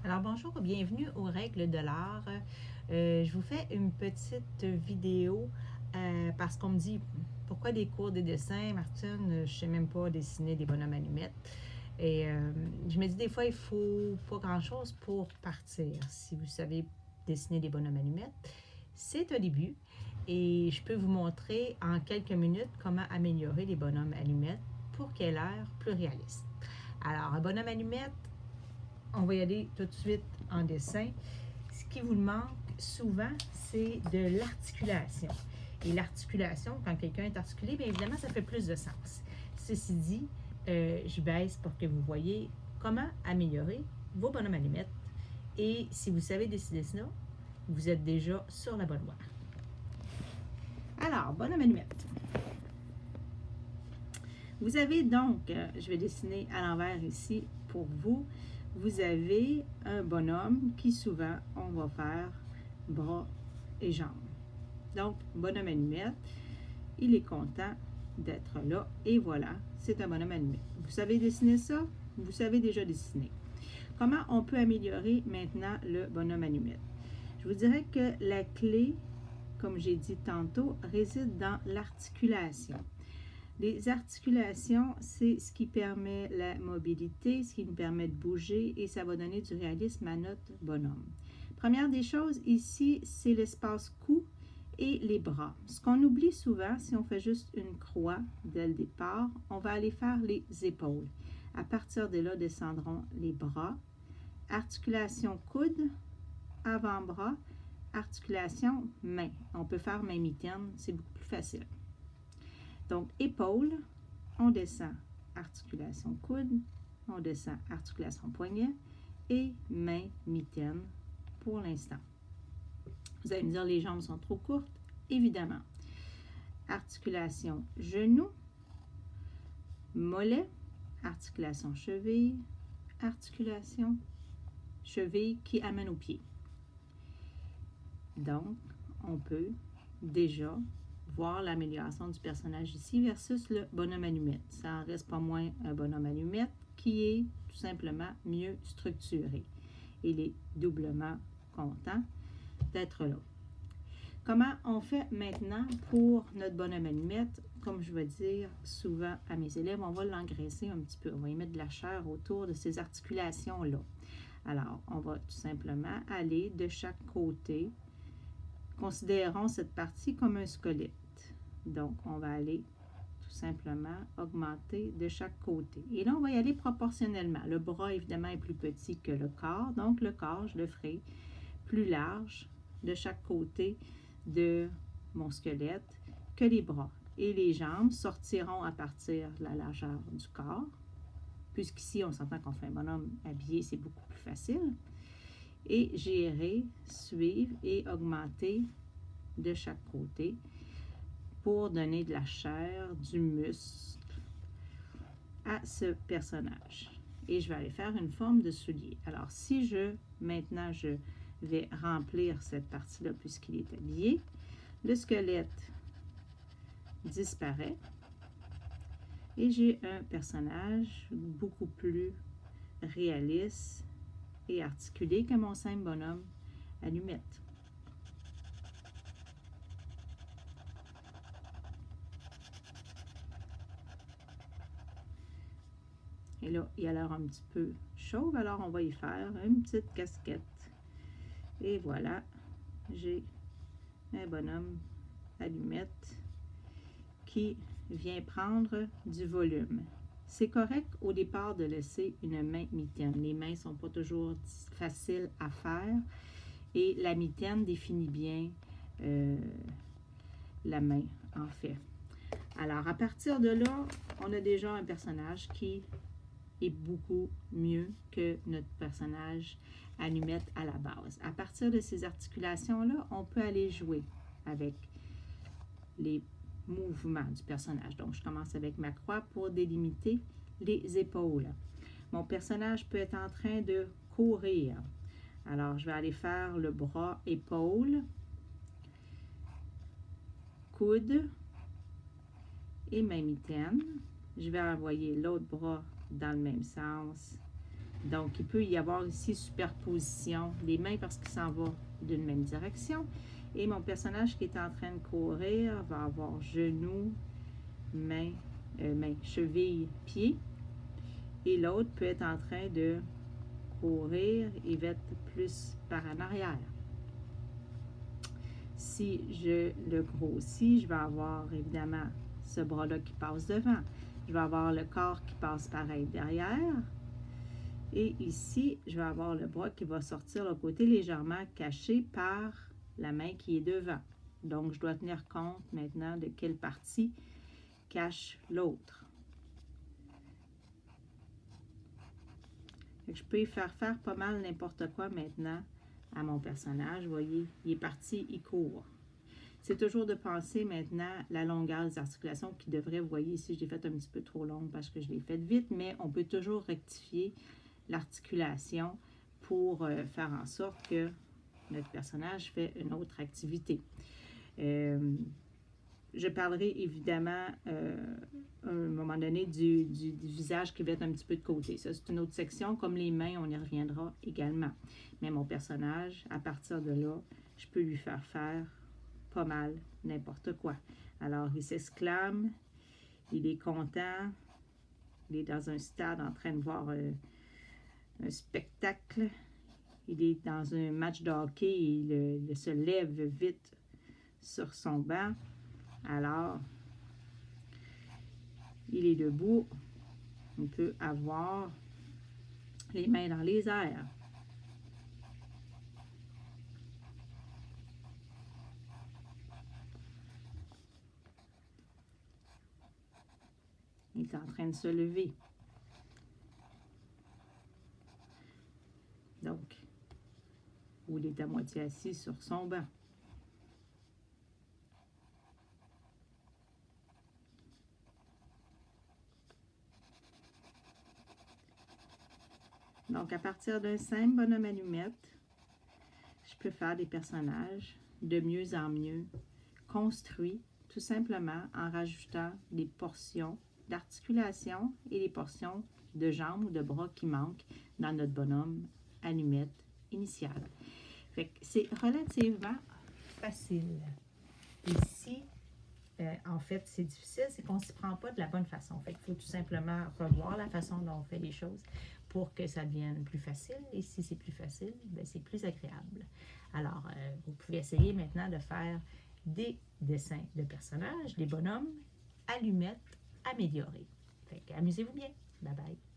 Alors bonjour, bienvenue aux règles de l'art. Je vous fais une petite vidéo parce qu'on me dit pourquoi des cours de dessin, Martine, je sais même pas dessiner des bonhommes allumettes. Et je me dis des fois il faut pas grand chose pour partir. Si vous savez dessiner des bonhommes allumettes, c'est un début et je peux vous montrer en quelques minutes comment améliorer les bonhommes allumettes pour qu'il ait l'air plus réaliste. Alors un bonhomme allumette, on va y aller tout de suite en dessin. Ce qui vous manque souvent, c'est de l'articulation. Et l'articulation, quand quelqu'un est articulé, bien évidemment, ça fait plus de sens. Ceci dit, je baisse pour que vous voyez comment améliorer vos bonhommes allumettes. Et si vous savez dessiner ça, vous êtes déjà sur la bonne voie. Alors, bonhomme allumette. Vous avez donc, je vais dessiner à l'envers ici pour vous, vous avez un bonhomme qui souvent, on va faire bras et jambes. Donc, bonhomme allumette, il est content d'être là et voilà, c'est un bonhomme allumette. Vous savez dessiner ça? Vous savez déjà dessiner. Comment on peut améliorer maintenant le bonhomme allumette? Je vous dirais que la clé, comme j'ai dit tantôt, réside dans l'articulation. Les articulations, c'est ce qui permet la mobilité, ce qui nous permet de bouger et ça va donner du réalisme à notre bonhomme. Première des choses ici, c'est l'espace cou et les bras. Ce qu'on oublie souvent, si on fait juste une croix dès le départ, on va aller faire les épaules. À partir de là, descendront les bras. Articulation coude, avant-bras, articulation main. On peut faire main-mitaine, c'est beaucoup plus facile. Donc, épaules, on descend articulation coude, on descend articulation poignet et main mitaine pour l'instant. Vous allez me dire, les jambes sont trop courtes? Évidemment. Articulation genou, mollet, articulation cheville, articulation cheville qui amène au pied. Donc, on peut déjà voir l'amélioration du personnage ici versus le bonhomme allumette. Ça en reste pas moins un bonhomme allumette qui est tout simplement mieux structuré. Il est doublement content d'être là. Comment on fait maintenant pour notre bonhomme allumette? Comme je vais dire souvent à mes élèves, on va l'engraisser un petit peu. On va y mettre de la chair autour de ces articulations-là. Alors, on va tout simplement aller de chaque côté. Considérons cette partie comme un squelette. Donc, on va aller tout simplement augmenter de chaque côté. Et là, on va y aller proportionnellement. Le bras, évidemment, est plus petit que le corps. Donc, le corps, je le ferai plus large de chaque côté de mon squelette que les bras. Et les jambes sortiront à partir de la largeur du corps. Puisqu'ici, on s'entend qu'on fait un bonhomme habillé, c'est beaucoup plus facile. Et j'irai suivre et augmenter de chaque côté pour donner de la chair, du muscle à ce personnage. Et je vais aller faire une forme de soulier. Alors, si maintenant, je vais remplir cette partie-là puisqu'il est habillé, le squelette disparaît et j'ai un personnage beaucoup plus réaliste et articulé que mon simple bonhomme allumette. Et là, il a l'air un petit peu chauve, alors on va y faire une petite casquette. Et voilà, j'ai un bonhomme allumette qui vient prendre du volume. C'est correct au départ de laisser une main mitaine. Les mains ne sont pas toujours faciles à faire et la mitaine définit bien la main, en fait. Alors, à partir de là, on a déjà un personnage qui est beaucoup mieux que notre personnage allumette à la base. À partir de ces articulations-là, on peut aller jouer avec les mouvements du personnage. Donc, je commence avec ma croix pour délimiter les épaules. Mon personnage peut être en train de courir. Alors, je vais aller faire le bras, épaule, coude et main mitaine. Je vais envoyer l'autre bras dans le même sens Donc, il peut y avoir ici superposition des mains parce qu'il s'en va d'une même direction. Et mon personnage qui est en train de courir va avoir genoux, mains, cheville, pied. Et l'autre peut être en train de courir et va être plus par en arrière. Si je le grossis, je vais avoir évidemment ce bras-là qui passe devant. Je vais avoir le corps qui passe pareil derrière. Et ici, je vais avoir le bras qui va sortir le côté légèrement caché par la main qui est devant. Donc, je dois tenir compte maintenant de quelle partie cache l'autre. Je peux y faire pas mal n'importe quoi maintenant à mon personnage. Vous voyez, il est parti, il court. C'est toujours de penser maintenant la longueur des articulations qui devrait, vous voyez ici, je l'ai fait un petit peu trop longue parce que je l'ai fait vite, mais on peut toujours rectifier l'articulation pour faire en sorte que notre personnage fait une autre activité. Je parlerai évidemment à un moment donné du visage qui va être un petit peu de côté. Ça, c'est une autre section. Comme les mains, on y reviendra également. Mais mon personnage, à partir de là, je peux lui faire pas mal n'importe quoi. Alors, il s'exclame, il est content, il est dans un stade en train de voir un spectacle. Il est dans un match de hockey et il se lève vite sur son banc. Alors, il est debout. On peut avoir les mains dans les airs. Il est en train de se lever. Donc, où il est à moitié assis sur son banc. Donc, à partir d'un simple bonhomme allumette, je peux faire des personnages de mieux en mieux construits, tout simplement en rajoutant des portions d'articulation et des portions de jambes ou de bras qui manquent dans notre bonhomme allumette initial. Fait que c'est relativement facile. Ici, en fait, c'est difficile, c'est qu'on ne s'y prend pas de la bonne façon. Fait qu'il faut tout simplement revoir la façon dont on fait les choses pour que ça devienne plus facile. Et si c'est plus facile, bien, c'est plus agréable. Alors, vous pouvez essayer maintenant de faire des dessins de personnages, des bonhommes, allumettes améliorés. Fait que amusez-vous bien. Bye bye.